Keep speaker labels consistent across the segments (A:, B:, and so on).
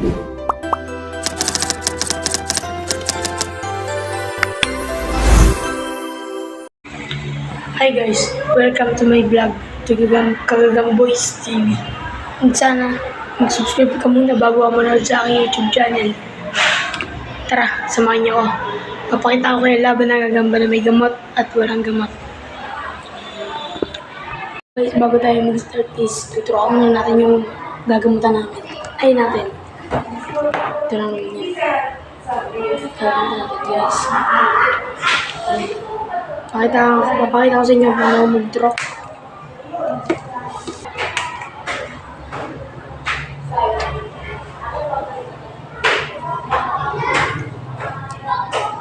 A: Hi guys, welcome to my vlog, Kagagang Boys TV. And sana mag-subscribe ka muna bago ka manood sa aking YouTube channel. Tara, samahan niyo ako. Papakita ko kayo laban ng gagamba na may gamot at walang gamot. Guys, bago tayo mag-start is, tuturo muna natin yung gagamutan natin. Ito lang naman yan. Gagamutan natin guys. Papakita ko sa inyo paano mag-draw.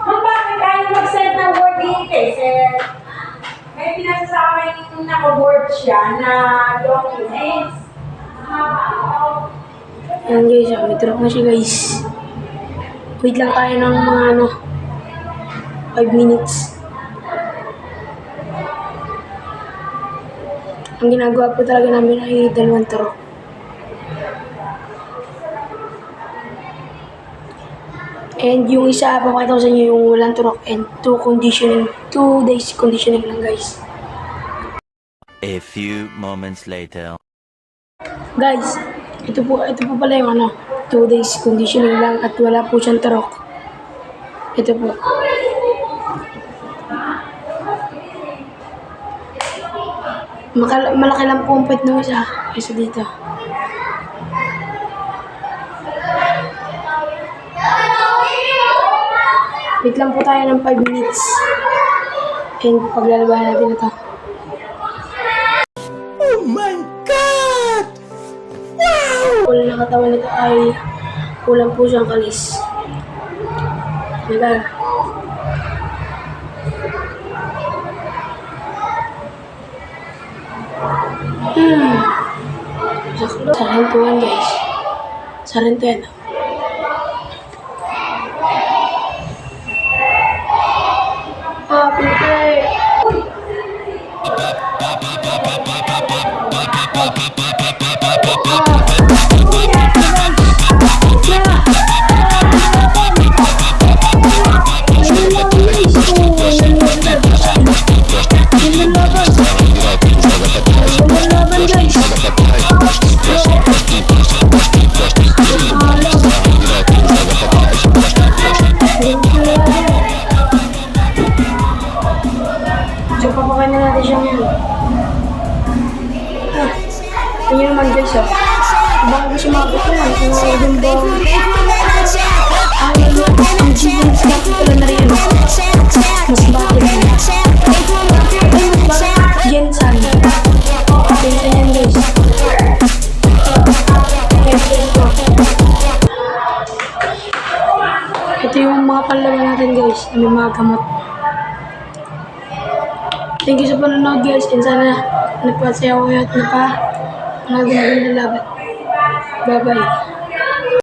B: Bakit tayo mag-set ng board dito eh? May pinasasama yung naka-board siya na documents.
A: Ayan guys, may draw na siya guys. Wait lang tayo ng mga 5 minutes. Ang ginagawa po talaga namin ay 2 turok. And yung isa, papakita ko sa inyo yung walang turok and 2 days conditioning lang guys.
C: A few moments later.
A: Guys, ito po pala yung 2 days conditioning lang at wala po siyang turok. Ito po. Malaki lang po ang pwet ng isa kaysa dito. Wait lang po tayo ng 5 minutes. And paglalabahan natin ito.
C: Oh my God! Wow!
A: Kulang na katawan nito ay kulang po siyang kalis. Nagal. Sarantuan guys. Sarantuan. Pinatay. So, papakain na natin siya ngayon. Tingnan naman guys baka gusto mabot ko lang. Kung magandang bang ang jeans natin pala na rin. Mas bakit lang. Ay, mas bakit. Jensan. Jensan yan guys. Ito yung mga panlaban natin guys. May mga gamot. Thank you sa panonood guys, and sana napasaya ko kayo at napagandang laban. Bye bye.